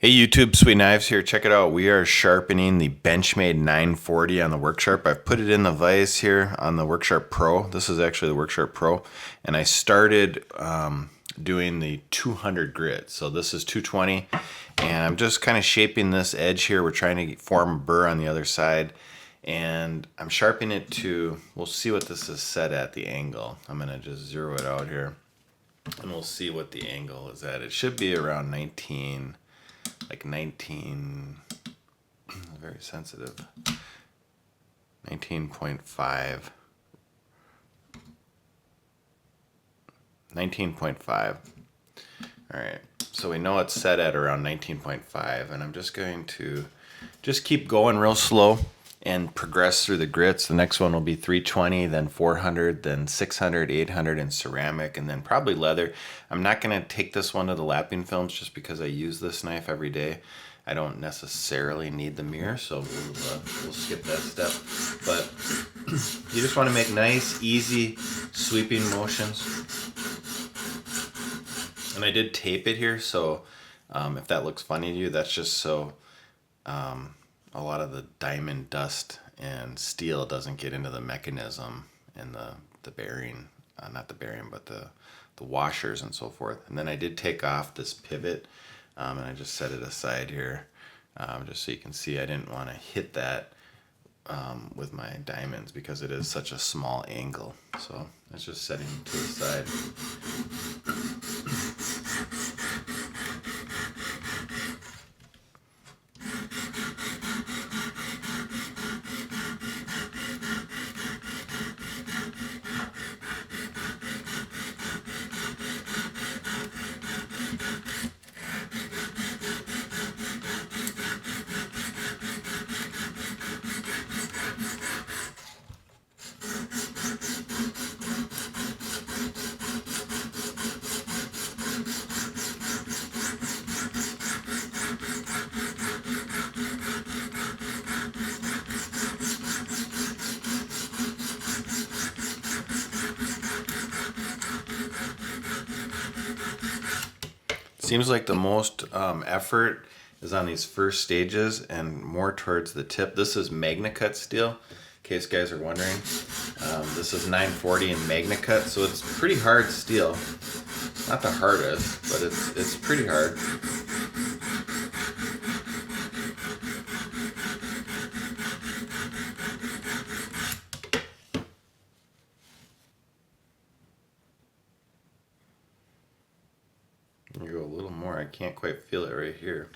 Hey YouTube, Sweetknives here. Check it out. We are sharpening the Benchmade 940 on the Worksharp. I've put it in the vise here on the Worksharp Pro. This is actually the Worksharp Pro. And I started doing the 200 grit. So this is 220. And I'm just kind of shaping this edge here. We're trying to form a burr on the other side. And I'm sharpening it to, we'll see what this is set at, the angle. I'm going to just zero it out here. And we'll see what the angle is at. It should be around 19. Like 19, very sensitive, 19.5, 19.5. All right, so we know it's set at around 19.5, and I'm just going to just keep going real slow and progress through the grits. The next one will be 320, then 400, then 600, 800 in ceramic, and then probably leather. I'm not going to take this one to the lapping films just because I use this knife every day. I don't necessarily need the mirror, so we'll skip that step. But you just want to make nice, easy sweeping motions. And I did tape it here, so if that looks funny to you, that's just so a lot of the diamond dust and steel doesn't get into the mechanism and the bearing, not the bearing, but the washers and so forth. And then I did take off this pivot, and I just set it aside here, just so you can see I didn't want to hit that with my diamonds because it is such a small angle. So that's just setting to the side. Seems like the most effort is on these first stages and more towards the tip. This is MagnaCut steel, in case guys are wondering. This is 940 in MagnaCut, so it's pretty hard steel. Not the hardest, but it's pretty hard. You go a little more. I can't quite feel it right here.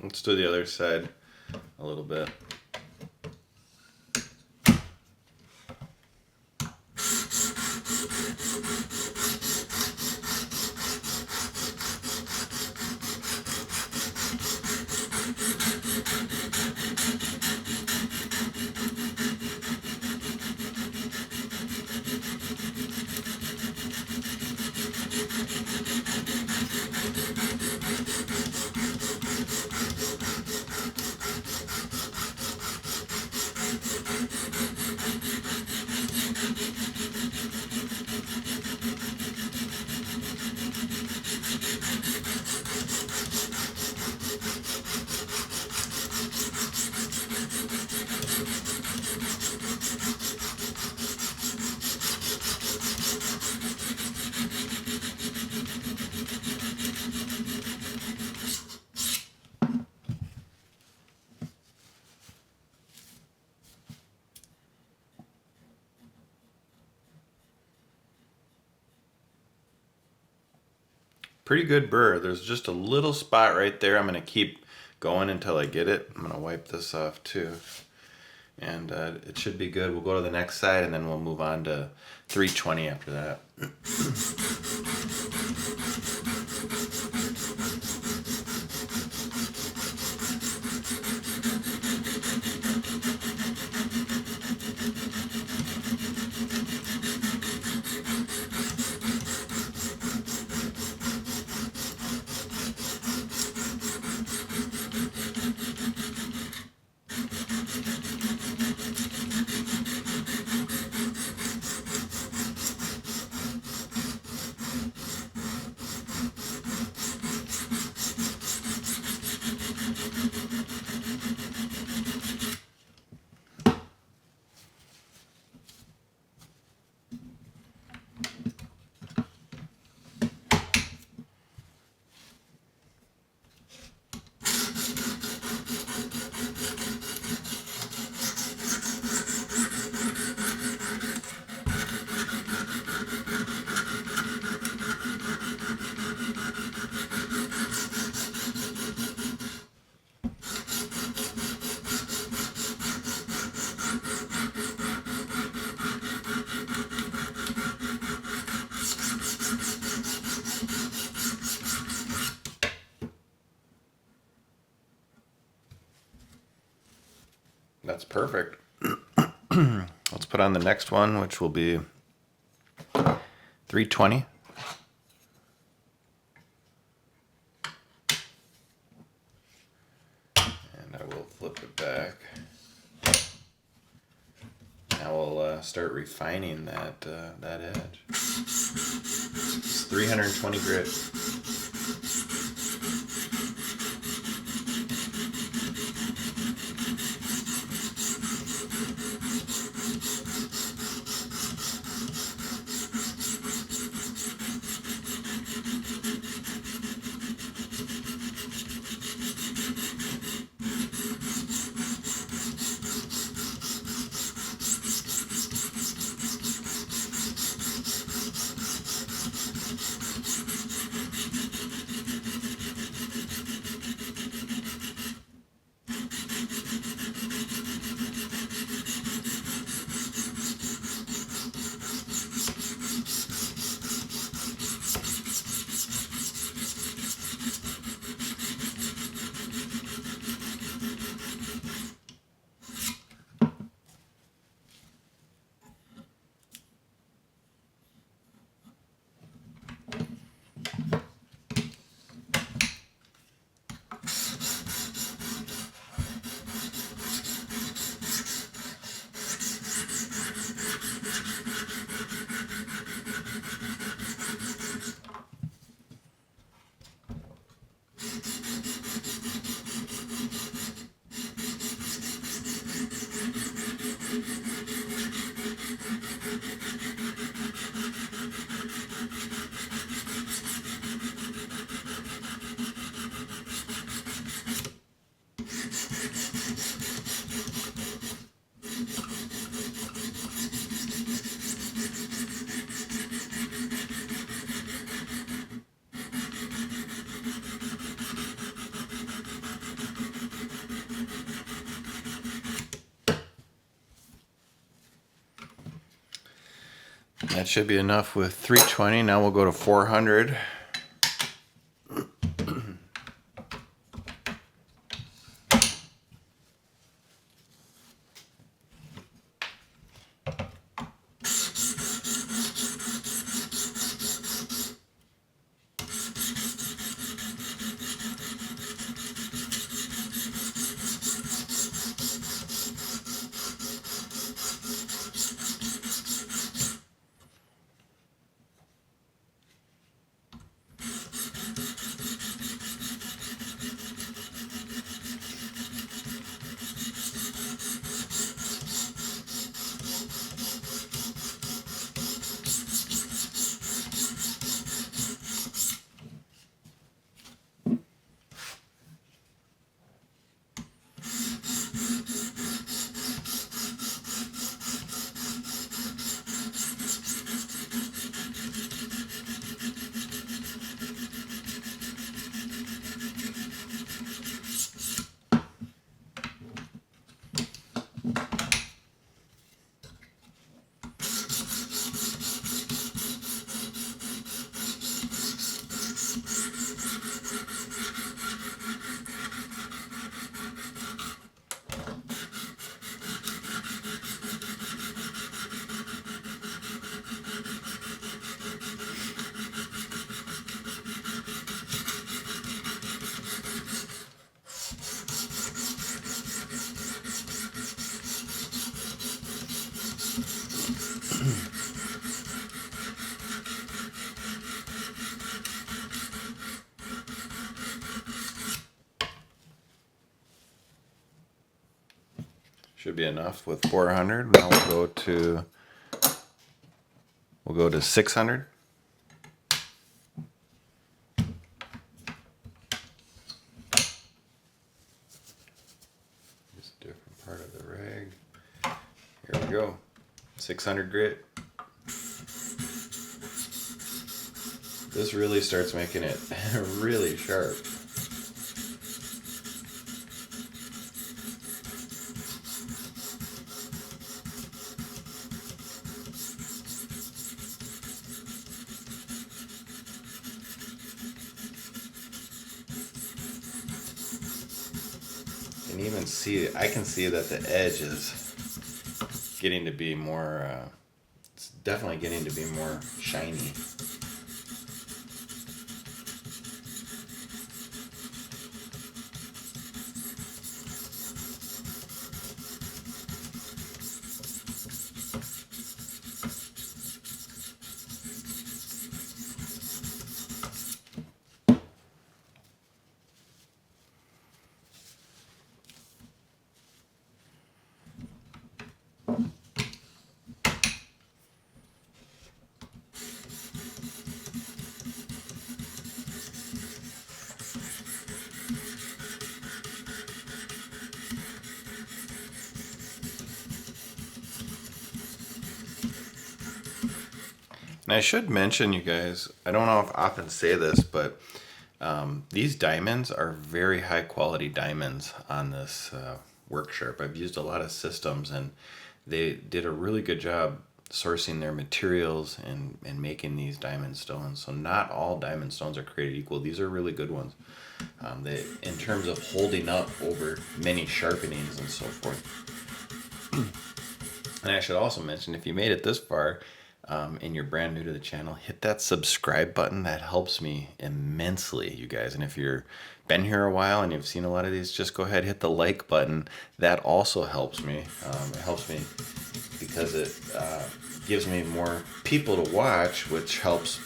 Let's do the other side a little bit. Pretty good burr. There's just a little spot right there I'm going to keep going until I get it. I'm gonna wipe this off too. And it should be good. We'll go to the next side and then we'll move on to 320 after that. That's perfect. Let's put on the next one, which will be 320. And I will flip it back. Now we'll start refining that edge. It's 320 grit. That should be enough with 320. Now we'll go to 400. Should be enough with 400. Now we'll go to 600. Just a different part of the rag. Here we go. 600 grit. This really starts making it really sharp. And even see, I can see that the edge is getting to be more, it's definitely getting to be more shiny. And I should mention, you guys, I don't know if I often say this, but these diamonds are very high quality diamonds on this work sharp. I've used a lot of systems and they did a really good job sourcing their materials and making these diamond stones. So not all diamond stones are created equal. These are really good ones. They, in terms of holding up over many sharpenings and so forth. And I should also mention, if you made it this far, and you're brand new to the channel, hit that subscribe button. That helps me immensely, you guys. And if you're been here a while and you've seen a lot of these, just go ahead, hit the like button. That also helps me. It helps me because it gives me more people to watch, which helps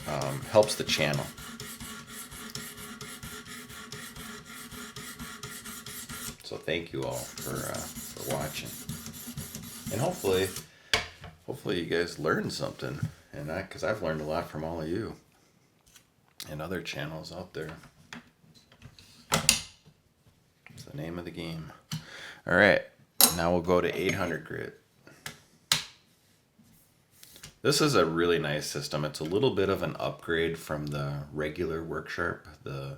the channel. So thank you all for watching, and hopefully you guys learned something, and because I've learned a lot from all of you and other channels out there. It's the name of the game. All right, now we'll go to 800 grit. This is a really nice system. It's a little bit of an upgrade from the regular work sharp, the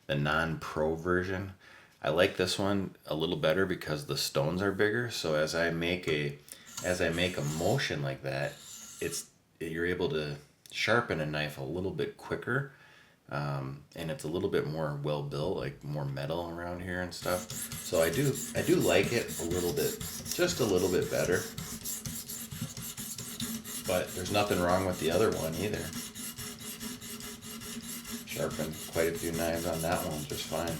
non-pro version. I like this one a little better because the stones are bigger. So as I make a motion like that, you're able to sharpen a knife a little bit quicker, and it's a little bit more well built, like more metal around here and stuff. So I do like it a little bit, just a little bit better. But there's nothing wrong with the other one either. Sharpened quite a few knives on that one just fine.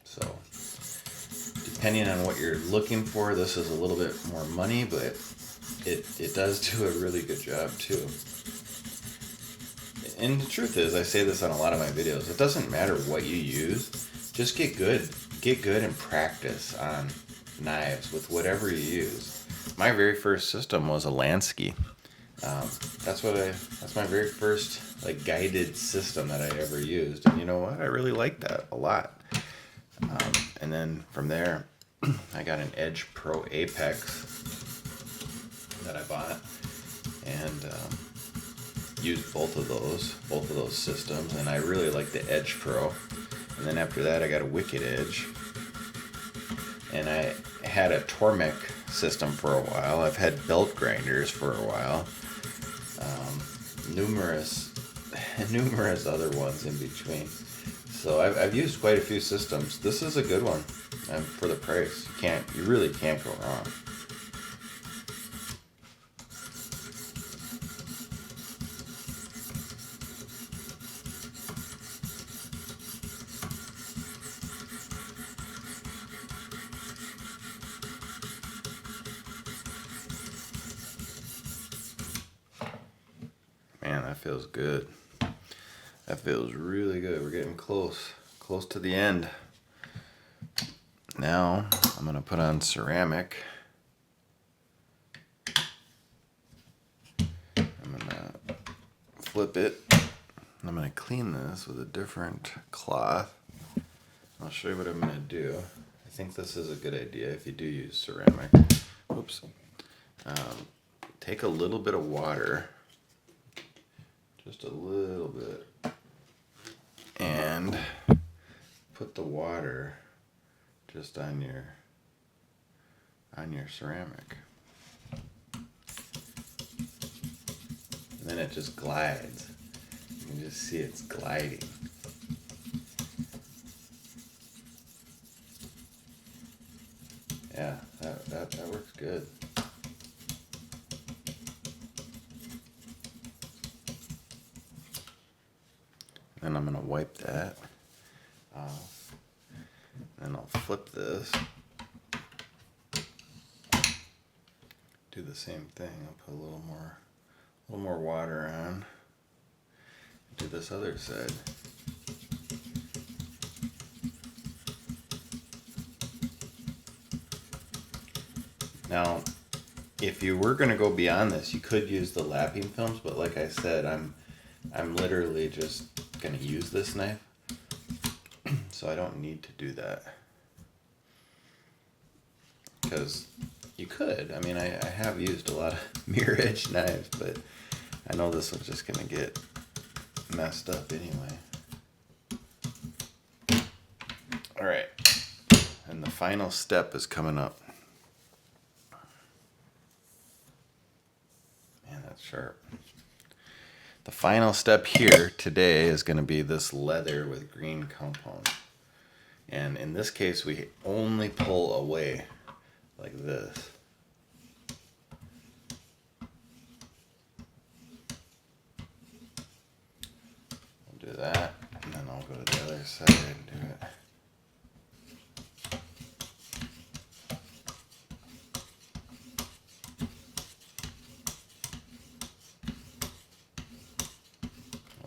So depending on what you're looking for, this is a little bit more money, but it does do a really good job too. And the truth is, I say this on a lot of my videos, it doesn't matter what you use, just get good and practice on knives with whatever you use. My very first system was a Lansky. That's my very first like guided system that I ever used, and you know what? I really liked that a lot. And then from there, I got an Edge Pro Apex that I bought, and used both of those systems, and I really like the Edge Pro. And then after that, I got a Wicked Edge, and I had a Tormek system for a while. I've had belt grinders for a while, numerous other ones in between. So I've used quite a few systems. This is a good one, for the price. You really can't go wrong. Man, that feels good. That feels really good. We're getting close to the end. Now I'm going to put on ceramic. I'm going to flip it. I'm going to clean this with a different cloth. I'll show you what I'm going to do. I think this is a good idea if you do use ceramic. Oops. Take a little bit of water, just a little bit, and put the water just on your ceramic. And then it just glides. You can just see it's gliding. Yeah, that works good. Then I'm going to wipe that off. Then I'll flip this. Do the same thing. I'll put a little more water on. Do this other side. Now, if you were going to go beyond this, you could use the lapping films, but like I said, I'm literally just going to use this knife, so I don't need to do that. Because you could. I mean, I have used a lot of mirror edge knives, but I know this one's just going to get messed up anyway. All right, and the final step is coming up. Man, that's sharp. The final step here today is going to be this leather with green compound. And in this case, we only pull away like this. I'll do that, and then I'll go to the other side and do it.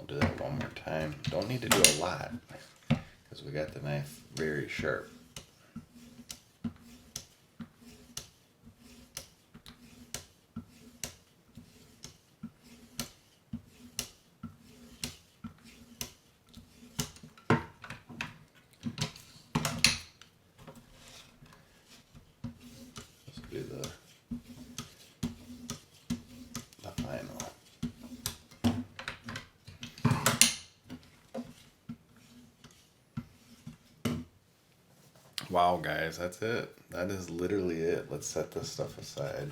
Do that one more time. Don't need to do a lot because we got the knife very sharp. Let's do the final. Wow, guys, that's it. That is literally it. Let's set this stuff aside.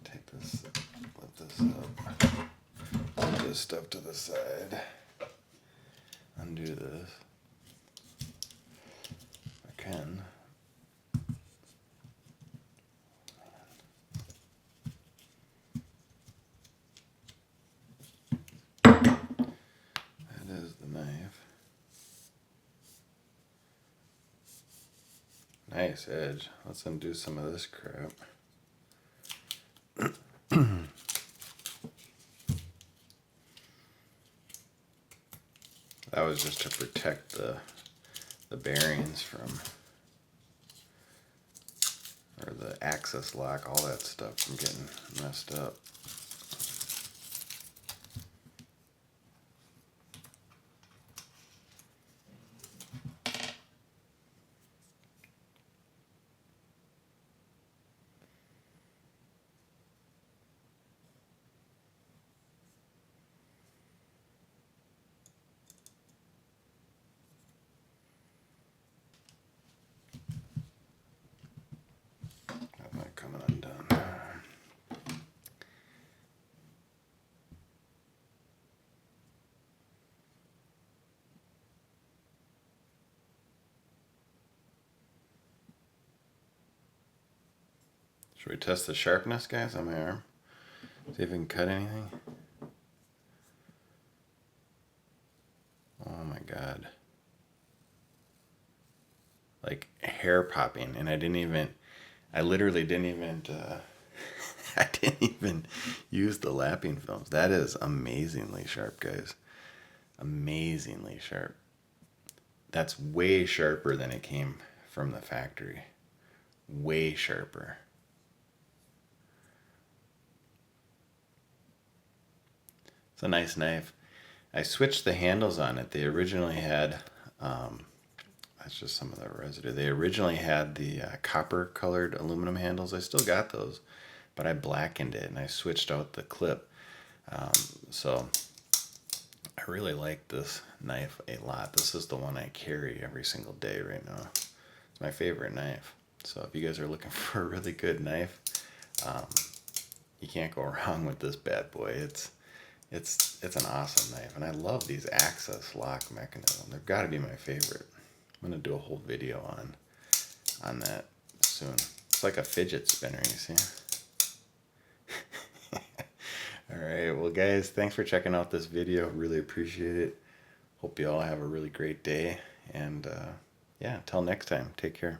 Take this, flip this up, put this stuff to the side, undo this. I can. That is the knife. Nice edge. Let's undo some of this crap. That was just to protect the bearings from, or the axis lock, all that stuff from getting messed up. Coming undone. Should we test the sharpness, guys, on my arm? See if we can cut anything. Oh my God. Like hair popping, and I literally didn't even, I didn't even use the lapping films. That is amazingly sharp, guys. Amazingly sharp. That's way sharper than it came from the factory. Way sharper. It's a nice knife. I switched the handles on it. They originally had, that's just some of the residue. They originally had the copper colored aluminum handles. I still got those, but I blackened it and I switched out the clip. So I really like this knife a lot. This is the one I carry every single day right now. It's my favorite knife. So if you guys are looking for a really good knife, you can't go wrong with this bad boy. It's an awesome knife, and I love these access lock mechanism. They've got to be my favorite. I'm gonna do a whole video on that soon. It's like a fidget spinner, you see. All right, well guys, thanks for checking out this video. Really appreciate it. Hope you all have a really great day, and yeah, until next time, take care.